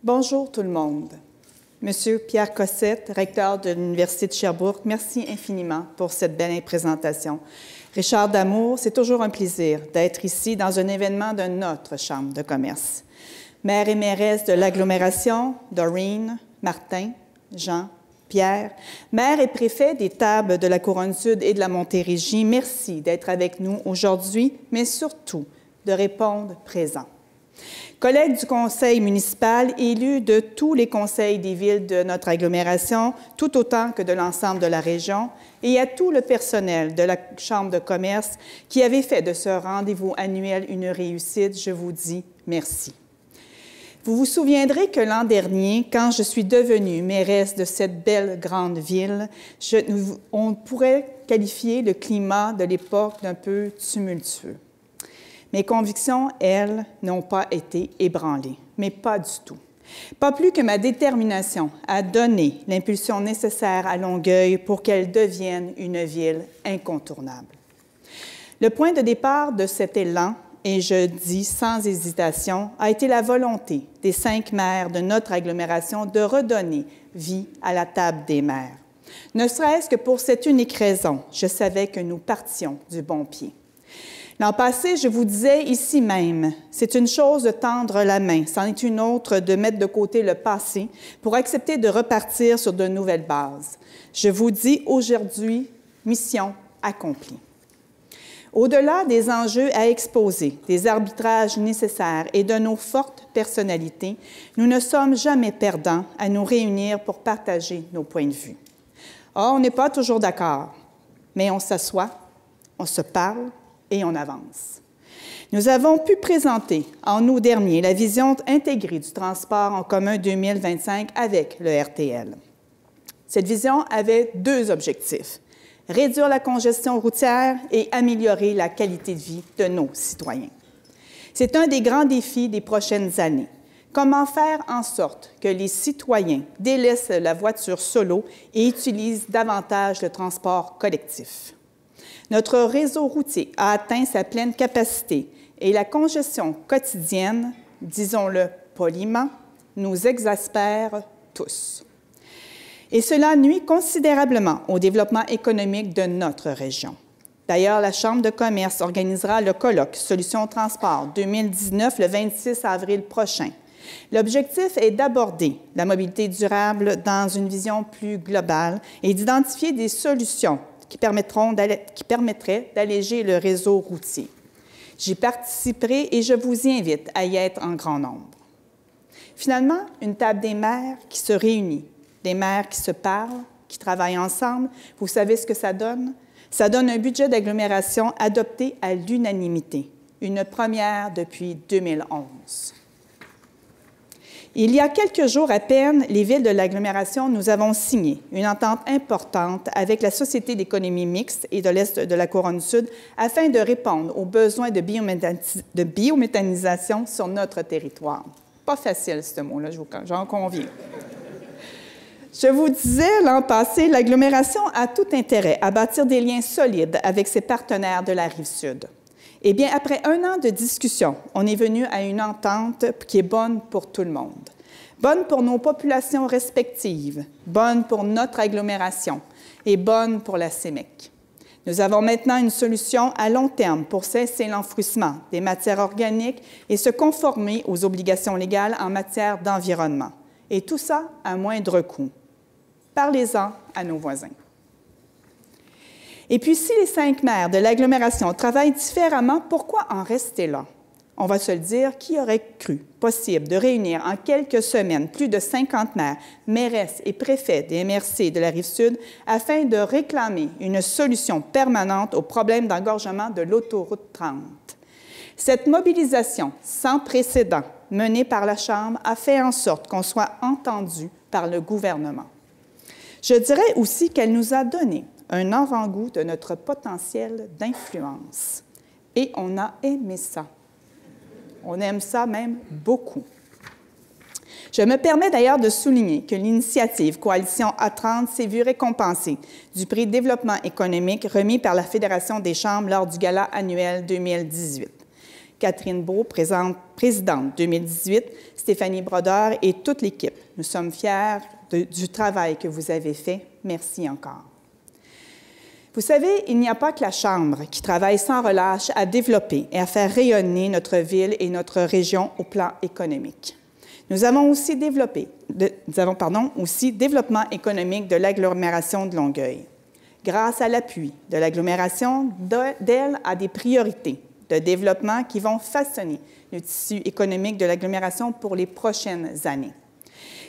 Bonjour tout le monde. Monsieur Pierre Cossette, recteur de l'Université de Sherbrooke, merci infiniment pour cette belle présentation. Richard Damour, c'est toujours un plaisir d'être ici dans un événement de notre Chambre de commerce. Maire et mairesse de l'agglomération, Doreen, Martin, Jean, Pierre, maire et préfet des tables de la Couronne-Sud et de la Montérégie, merci d'être avec nous aujourd'hui, mais surtout de répondre présent. Collègues du conseil municipal, élus de tous les conseils des villes de notre agglomération, tout autant que de l'ensemble de la région, et à tout le personnel de la Chambre de commerce qui avait fait de ce rendez-vous annuel une réussite, je vous dis merci. Vous vous souviendrez que l'an dernier, quand je suis devenue mairesse de cette belle grande ville, on pourrait qualifier le climat de l'époque d'un peu tumultueux. Mes convictions, elles, n'ont pas été ébranlées, mais pas du tout. Pas plus que ma détermination à donner l'impulsion nécessaire à Longueuil pour qu'elle devienne une ville incontournable. Le point de départ de cet élan, et je dis sans hésitation, a été la volonté des 5 maires de notre agglomération de redonner vie à la table des maires. Ne serait-ce que pour cette unique raison, je savais que nous partions du bon pied. L'an passé, je vous disais ici même, c'est une chose de tendre la main, c'en est une autre de mettre de côté le passé pour accepter de repartir sur de nouvelles bases. Je vous dis aujourd'hui, mission accomplie. Au-delà des enjeux à exposer, des arbitrages nécessaires et de nos fortes personnalités, nous ne sommes jamais perdants à nous réunir pour partager nos points de vue. Or, on n'est pas toujours d'accord, mais on s'assoit, on se parle, et on avance. Nous avons pu présenter en août dernier la vision intégrée du transport en commun 2025 avec le RTL. Cette vision avait 2 objectifs, réduire la congestion routière et améliorer la qualité de vie de nos citoyens. C'est un des grands défis des prochaines années. Comment faire en sorte que les citoyens délaissent la voiture solo et utilisent davantage le transport collectif? Notre réseau routier a atteint sa pleine capacité et la congestion quotidienne, disons-le poliment, nous exaspère tous. Et cela nuit considérablement au développement économique de notre région. D'ailleurs, la Chambre de commerce organisera le colloque Solutions Transport 2019 le 26 avril prochain. L'objectif est d'aborder la mobilité durable dans une vision plus globale et d'identifier des solutions qui permettraient d'alléger le réseau routier. J'y participerai et je vous y invite à y être en grand nombre. Finalement, une table des maires qui se réunit, des maires qui se parlent, qui travaillent ensemble, vous savez ce que ça donne? Ça donne un budget d'agglomération adopté à l'unanimité, une première depuis 2011. Il y a quelques jours à peine, les villes de l'agglomération, nous avons signé une entente importante avec la Société d'économie mixte et de l'Est de la Couronne-Sud afin de répondre aux besoins de biométhanisation sur notre territoire. Pas facile, ce mot-là, j'en conviens. Je vous disais, l'an passé, l'agglomération a tout intérêt à bâtir des liens solides avec ses partenaires de la Rive-Sud. Eh bien, après 1 an de discussion, on est venu à une entente qui est bonne pour tout le monde. Bonne pour nos populations respectives, bonne pour notre agglomération et bonne pour la CEMEC. Nous avons maintenant une solution à long terme pour cesser l'enfouissement des matières organiques et se conformer aux obligations légales en matière d'environnement. Et tout ça à moindre coût. Parlez-en à nos voisins. Et puis, si les 5 maires de l'agglomération travaillent différemment, pourquoi en rester là? On va se le dire, qui aurait cru possible de réunir en quelques semaines plus de 50 maires, mairesses et préfets des MRC de la Rive-Sud afin de réclamer une solution permanente au problème d'engorgement de l'autoroute 30? Cette mobilisation sans précédent menée par la Chambre a fait en sorte qu'on soit entendu par le gouvernement. Je dirais aussi qu'elle nous a donné un avant-goût de notre potentiel d'influence. Et on a aimé ça. On aime ça même beaucoup. Je me permets d'ailleurs de souligner que l'initiative Coalition A30 s'est vue récompensée du prix Développement économique remis par la Fédération des chambres lors du gala annuel 2018. Catherine Beau, présidente 2018, Stéphanie Brodeur et toute l'équipe. Nous sommes fiers du travail que vous avez fait. Merci encore. Vous savez, il n'y a pas que la Chambre qui travaille sans relâche à développer et à faire rayonner notre ville et notre région au plan économique. Nous avons aussi développement économique de l'agglomération de Longueuil. Grâce à l'appui de l'agglomération, DEL a des priorités de développement qui vont façonner le tissu économique de l'agglomération pour les prochaines années.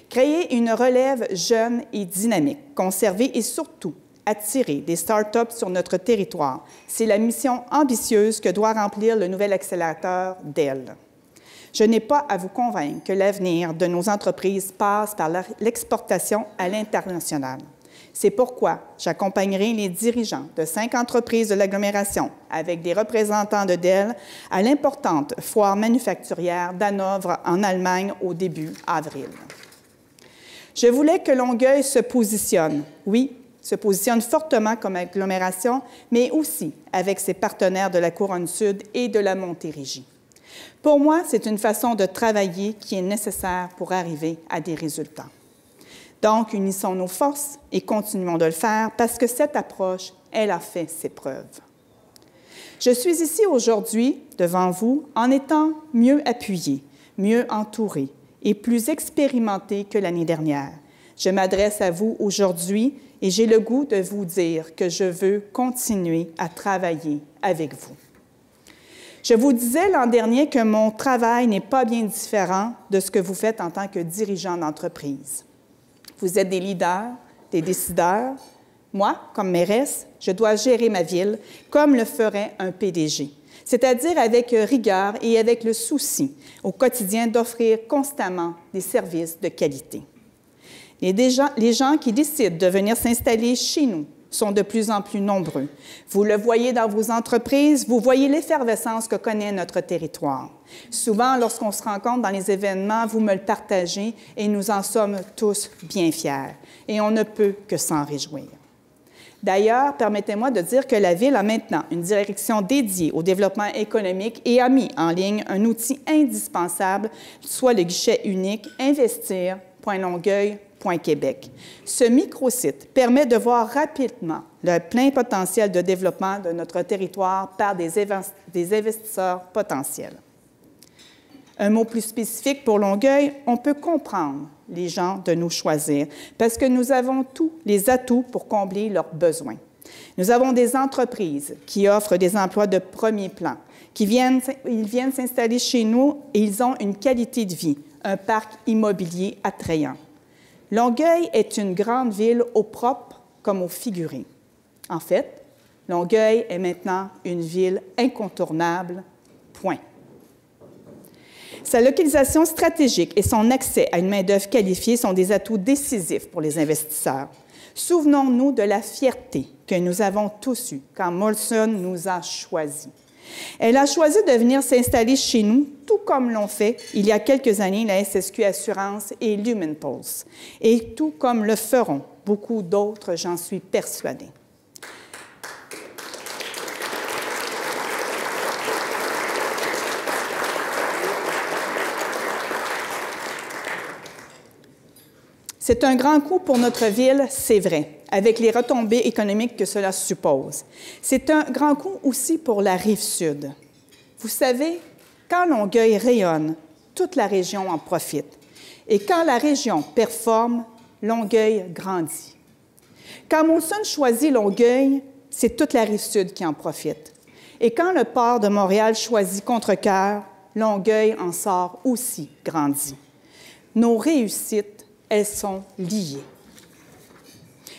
Créer une relève jeune et dynamique, conserver et surtout attirer des start-up sur notre territoire, c'est la mission ambitieuse que doit remplir le nouvel accélérateur DEL. Je n'ai pas à vous convaincre que l'avenir de nos entreprises passe par l'exportation à l'international. C'est pourquoi j'accompagnerai les dirigeants de 5 entreprises de l'agglomération avec des représentants de DEL à l'importante foire manufacturière d'Hanovre en Allemagne au début avril. Je voulais que Longueuil se positionne fortement comme agglomération, mais aussi avec ses partenaires de la Couronne Sud et de la Montérégie. Pour moi, c'est une façon de travailler qui est nécessaire pour arriver à des résultats. Donc, unissons nos forces et continuons de le faire parce que cette approche, elle a fait ses preuves. Je suis ici aujourd'hui devant vous en étant mieux appuyée, mieux entourée et plus expérimentée que l'année dernière. Je m'adresse à vous aujourd'hui et j'ai le goût de vous dire que je veux continuer à travailler avec vous. Je vous disais l'an dernier que mon travail n'est pas bien différent de ce que vous faites en tant que dirigeant d'entreprise. Vous êtes des leaders, des décideurs. Moi, comme mairesse, je dois gérer ma ville comme le ferait un PDG, c'est-à-dire avec rigueur et avec le souci au quotidien d'offrir constamment des services de qualité. Les gens qui décident de venir s'installer chez nous sont de plus en plus nombreux. Vous le voyez dans vos entreprises, vous voyez l'effervescence que connaît notre territoire. Souvent, lorsqu'on se rencontre dans les événements, vous me le partagez et nous en sommes tous bien fiers. Et on ne peut que s'en réjouir. D'ailleurs, permettez-moi de dire que la Ville a maintenant une direction dédiée au développement économique et a mis en ligne un outil indispensable, soit le guichet unique investir.longueuil.Québec. Ce microsite permet de voir rapidement le plein potentiel de développement de notre territoire par des investisseurs potentiels. Un mot plus spécifique pour Longueuil, on peut comprendre les gens de nous choisir parce que nous avons tous les atouts pour combler leurs besoins. Nous avons des entreprises qui offrent des emplois de premier plan, ils viennent s'installer chez nous et ils ont une qualité de vie, un parc immobilier attrayant. Longueuil est une grande ville au propre comme au figuré. En fait, Longueuil est maintenant une ville incontournable, point. Sa localisation stratégique et son accès à une main-d'œuvre qualifiée sont des atouts décisifs pour les investisseurs. Souvenons-nous de la fierté que nous avons tous eue quand Molson nous a choisis. Elle a choisi de venir s'installer chez nous, tout comme l'ont fait il y a quelques années la SSQ Assurance et Lumenpulse, et tout comme le feront beaucoup d'autres, j'en suis persuadée. C'est un grand coup pour notre ville, c'est vrai, avec les retombées économiques que cela suppose. C'est un grand coup aussi pour la Rive-Sud. Vous savez, quand Longueuil rayonne, toute la région en profite. Et quand la région performe, Longueuil grandit. Quand Molson choisit Longueuil, c'est toute la Rive-Sud qui en profite. Et quand le port de Montréal choisit Contrecœur, Longueuil en sort aussi grandi. Nos réussites, elles sont liées.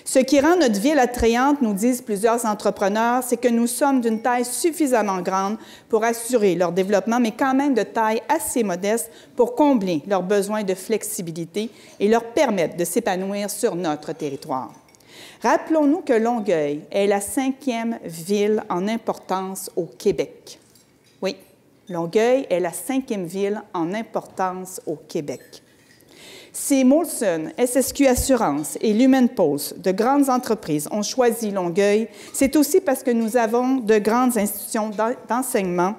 Ce qui rend notre ville attrayante, nous disent plusieurs entrepreneurs, c'est que nous sommes d'une taille suffisamment grande pour assurer leur développement, mais quand même de taille assez modeste pour combler leurs besoins de flexibilité et leur permettre de s'épanouir sur notre territoire. Rappelons-nous que Longueuil est la 5e ville en importance au Québec. Oui, Longueuil est la 5e ville en importance au Québec. Si Molson, SSQ Assurance et Lumenpulse, de grandes entreprises, ont choisi Longueuil, c'est aussi parce que nous avons de grandes institutions d'enseignement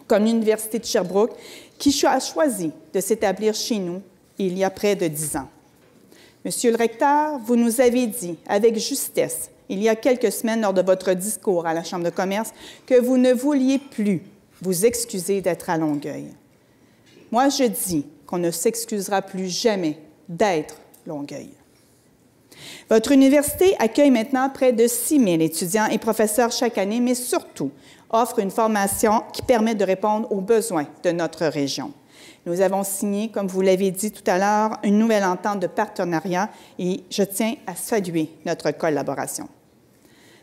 comme l'Université de Sherbrooke, qui a choisi de s'établir chez nous il y a près de 10 ans. Monsieur le recteur, vous nous avez dit avec justesse, il y a quelques semaines lors de votre discours à la Chambre de commerce, que vous ne vouliez plus vous excuser d'être à Longueuil. Moi, je dis qu'on ne s'excusera plus jamais d'être Longueuil. Votre université accueille maintenant près de 6 000 étudiants et professeurs chaque année, mais surtout offre une formation qui permet de répondre aux besoins de notre région. Nous avons signé, comme vous l'avez dit tout à l'heure, une nouvelle entente de partenariat et je tiens à saluer notre collaboration.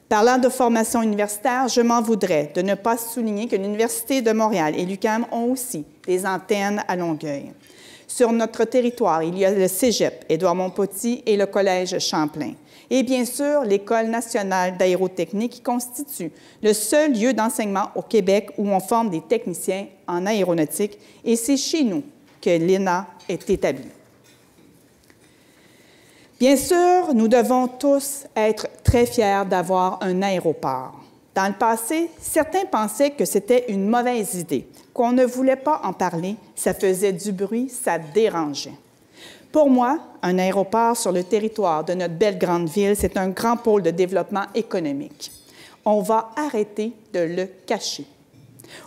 Parlant de formation universitaire, je m'en voudrais de ne pas souligner que l'Université de Montréal et l'UQAM ont aussi des antennes à Longueuil. Sur notre territoire, il y a le Cégep Édouard-Montpetit et le Collège Champlain. Et bien sûr, l'École nationale d'aérotechnique qui constitue le seul lieu d'enseignement au Québec où on forme des techniciens en aéronautique. Et c'est chez nous que l'ENA est établie. Bien sûr, nous devons tous être très fiers d'avoir un aéroport. Dans le passé, certains pensaient que c'était une mauvaise idée, qu'on ne voulait pas en parler, ça faisait du bruit, ça dérangeait. Pour moi, un aéroport sur le territoire de notre belle grande ville, c'est un grand pôle de développement économique. On va arrêter de le cacher.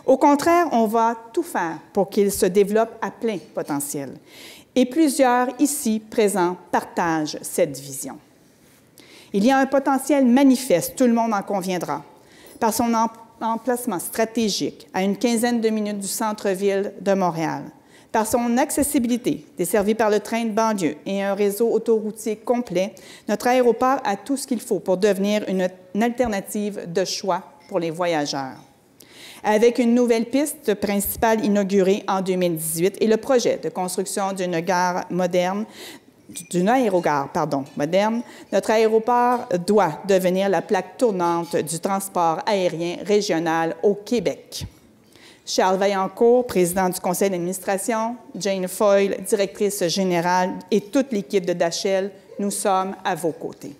Au contraire, on va tout faire pour qu'il se développe à plein potentiel. Et plusieurs ici présents partagent cette vision. Il y a un potentiel manifeste, tout le monde en conviendra, par son emplacement stratégique à une quinzaine de minutes du centre-ville de Montréal, par son accessibilité, desservie par le train de banlieue et un réseau autoroutier complet, notre aéroport a tout ce qu'il faut pour devenir une alternative de choix pour les voyageurs. Avec une nouvelle piste principale inaugurée en 2018 et le projet de construction d'une aérogare moderne, notre aéroport doit devenir la plaque tournante du transport aérien régional au Québec. Charles Vaillancourt, président du conseil d'administration, Jane Foyle, directrice générale, et toute l'équipe de DHL, nous sommes à vos côtés.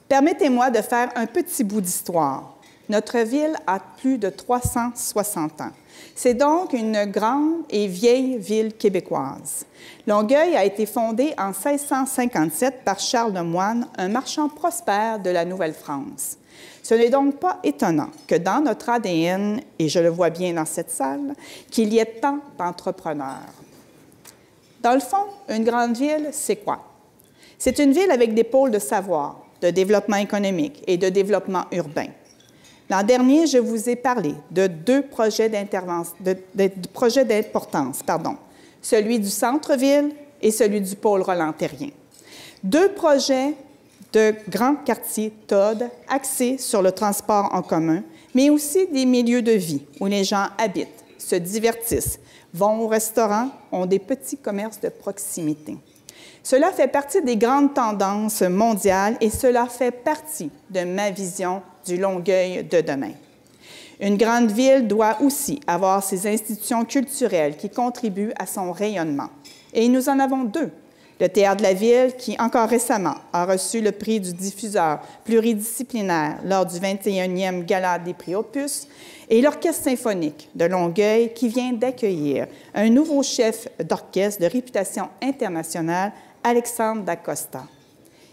Permettez-moi de faire un petit bout d'histoire. Notre ville a plus de 360 ans. C'est donc une grande et vieille ville québécoise. Longueuil a été fondée en 1657 par Charles Le Moyne, un marchand prospère de la Nouvelle-France. Ce n'est donc pas étonnant que dans notre ADN, et je le vois bien dans cette salle, qu'il y ait tant d'entrepreneurs. Dans le fond, une grande ville, c'est quoi? C'est une ville avec des pôles de savoir, de développement économique et de développement urbain. L'an dernier, je vous ai parlé de deux projets d'importance, celui du centre-ville et celui du pôle Roland-Terrien. Deux projets de grands quartiers TOD axés sur le transport en commun, mais aussi des milieux de vie où les gens habitent, se divertissent, vont au restaurant, ont des petits commerces de proximité. Cela fait partie des grandes tendances mondiales et cela fait partie de ma vision du Longueuil de demain. Une grande ville doit aussi avoir ses institutions culturelles qui contribuent à son rayonnement. Et nous en avons deux. Le Théâtre de la Ville, qui encore récemment a reçu le prix du diffuseur pluridisciplinaire lors du 21e Gala des prix Opus, et l'Orchestre symphonique de Longueuil, qui vient d'accueillir un nouveau chef d'orchestre de réputation internationale, Alexandre Dacosta.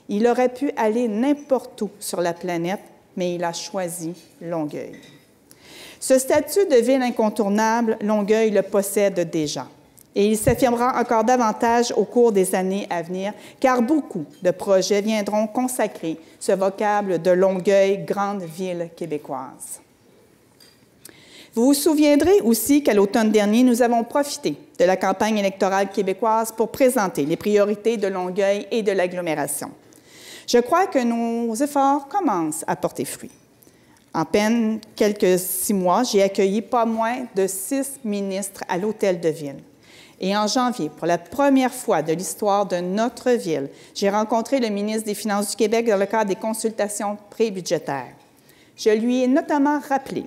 Il aurait pu aller n'importe où sur la planète, mais il a choisi Longueuil. Ce statut de ville incontournable, Longueuil le possède déjà. Et il s'affirmera encore davantage au cours des années à venir, car beaucoup de projets viendront consacrer ce vocable de Longueuil, grande ville québécoise. Vous vous souviendrez aussi qu'à l'automne dernier, nous avons profité de la campagne électorale québécoise pour présenter les priorités de Longueuil et de l'agglomération. Je crois que nos efforts commencent à porter fruit. En peine quelques 6 mois, j'ai accueilli pas moins de 6 ministres à l'Hôtel de Ville. Et en janvier, pour la première fois de l'histoire de notre ville, j'ai rencontré le ministre des Finances du Québec dans le cadre des consultations prébudgétaires. Je lui ai notamment rappelé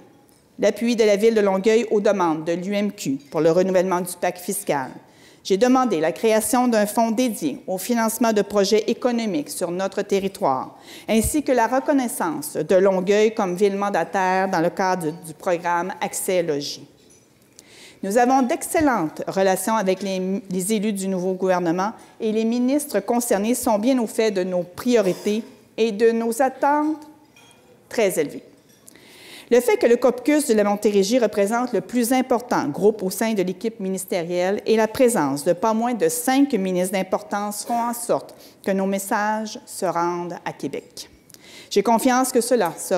l'appui de la Ville de Longueuil aux demandes de l'UMQ pour le renouvellement du pacte fiscal. J'ai demandé la création d'un fonds dédié au financement de projets économiques sur notre territoire, ainsi que la reconnaissance de Longueuil comme ville mandataire dans le cadre du programme Accès Logis. Nous avons d'excellentes relations avec les élus du nouveau gouvernement et les ministres concernés sont bien au fait de nos priorités et de nos attentes très élevées. Le fait que le caucus de la Montérégie représente le plus important groupe au sein de l'équipe ministérielle et la présence de pas moins de 5 ministres d'importance feront en sorte que nos messages se rendent à Québec. J'ai confiance que cela se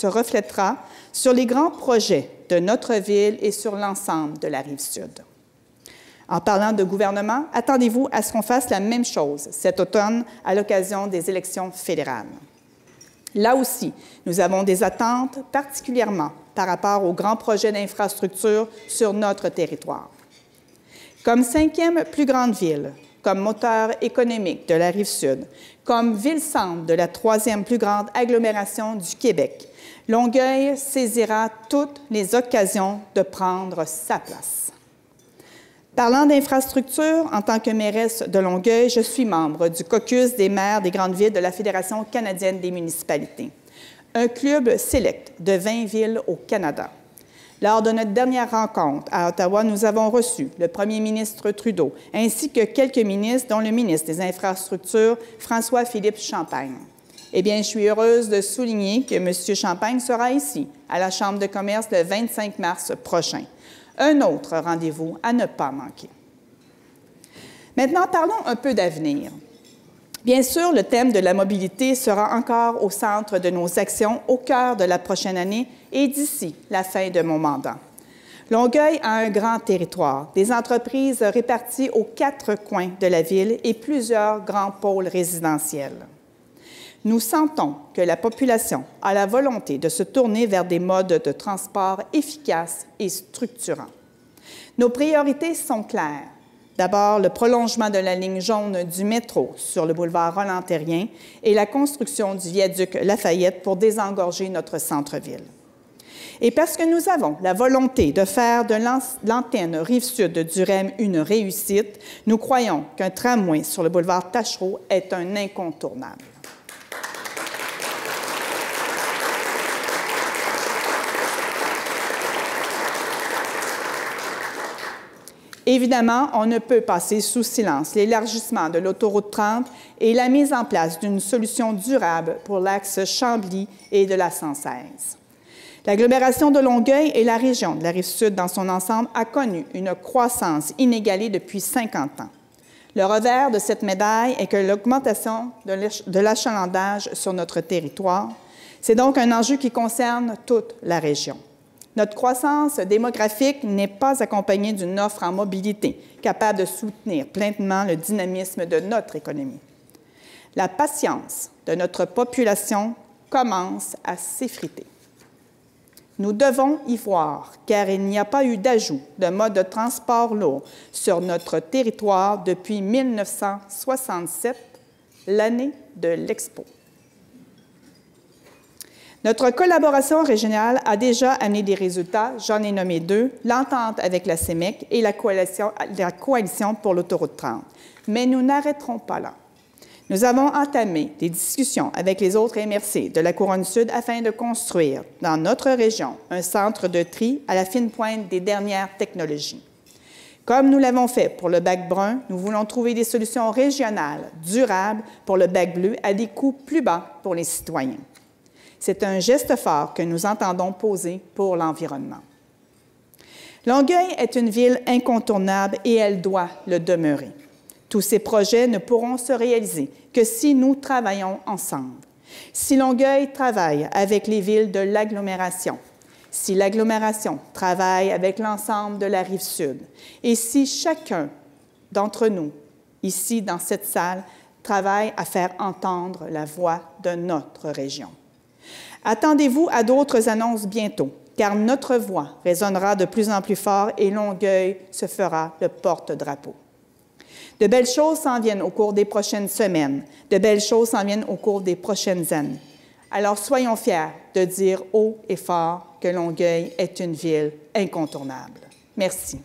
reflètera sur les grands projets de notre ville et sur l'ensemble de la Rive-Sud. En parlant de gouvernement, attendez-vous à ce qu'on fasse la même chose cet automne à l'occasion des élections fédérales. Là aussi, nous avons des attentes particulièrement par rapport aux grands projets d'infrastructure sur notre territoire. Comme 5e plus grande ville, comme moteur économique de la Rive-Sud, comme ville-centre de la 3e plus grande agglomération du Québec, Longueuil saisira toutes les occasions de prendre sa place. Parlant d'infrastructure, en tant que mairesse de Longueuil, je suis membre du caucus des maires des grandes villes de la Fédération canadienne des municipalités, un club sélect de 20 villes au Canada. Lors de notre dernière rencontre à Ottawa, nous avons reçu le premier ministre Trudeau, ainsi que quelques ministres, dont le ministre des Infrastructures, François-Philippe Champagne. Eh bien, je suis heureuse de souligner que M. Champagne sera ici, à la Chambre de commerce, le 25 mars prochain. Un autre rendez-vous à ne pas manquer. Maintenant, parlons un peu d'avenir. Bien sûr, le thème de la mobilité sera encore au centre de nos actions au cœur de la prochaine année et d'ici la fin de mon mandat. Longueuil a un grand territoire, des entreprises réparties aux 4 coins de la ville et plusieurs grands pôles résidentiels. Nous sentons que la population a la volonté de se tourner vers des modes de transport efficaces et structurants. Nos priorités sont claires. D'abord, le prolongement de la ligne jaune du métro sur le boulevard Roland-Terrien et la construction du viaduc Lafayette pour désengorger notre centre-ville. Et parce que nous avons la volonté de faire de l'antenne Rive-Sud du REM une réussite, nous croyons qu'un tramway sur le boulevard Taschereau est un incontournable. Évidemment, on ne peut passer sous silence l'élargissement de l'autoroute 30 et la mise en place d'une solution durable pour l'axe Chambly et de la 116. L'agglomération de Longueuil et la région de la Rive-Sud dans son ensemble a connu une croissance inégalée depuis 50 ans. Le revers de cette médaille est que l'augmentation de l'achalandage sur notre territoire, c'est donc un enjeu qui concerne toute la région. Notre croissance démographique n'est pas accompagnée d'une offre en mobilité capable de soutenir pleinement le dynamisme de notre économie. La patience de notre population commence à s'effriter. Nous devons y voir, car il n'y a pas eu d'ajout de mode de transport lourd sur notre territoire depuis 1967, l'année de l'Expo. Notre collaboration régionale a déjà amené des résultats, j'en ai nommé 2, l'entente avec la CEMEC et la coalition pour l'autoroute 30. Mais nous n'arrêterons pas là. Nous avons entamé des discussions avec les autres MRC de la Couronne-Sud afin de construire dans notre région un centre de tri à la fine pointe des dernières technologies. Comme nous l'avons fait pour le bac brun, nous voulons trouver des solutions régionales, durables pour le bac bleu à des coûts plus bas pour les citoyens. C'est un geste fort que nous entendons poser pour l'environnement. Longueuil est une ville incontournable et elle doit le demeurer. Tous ces projets ne pourront se réaliser que si nous travaillons ensemble. Si Longueuil travaille avec les villes de l'agglomération, si l'agglomération travaille avec l'ensemble de la Rive-Sud, et si chacun d'entre nous, ici dans cette salle, travaille à faire entendre la voix de notre région. Attendez-vous à d'autres annonces bientôt, car notre voix résonnera de plus en plus fort et Longueuil se fera le porte-drapeau. De belles choses s'en viennent au cours des prochaines semaines, de belles choses s'en viennent au cours des prochaines années. Alors soyons fiers de dire haut et fort que Longueuil est une ville incontournable. Merci.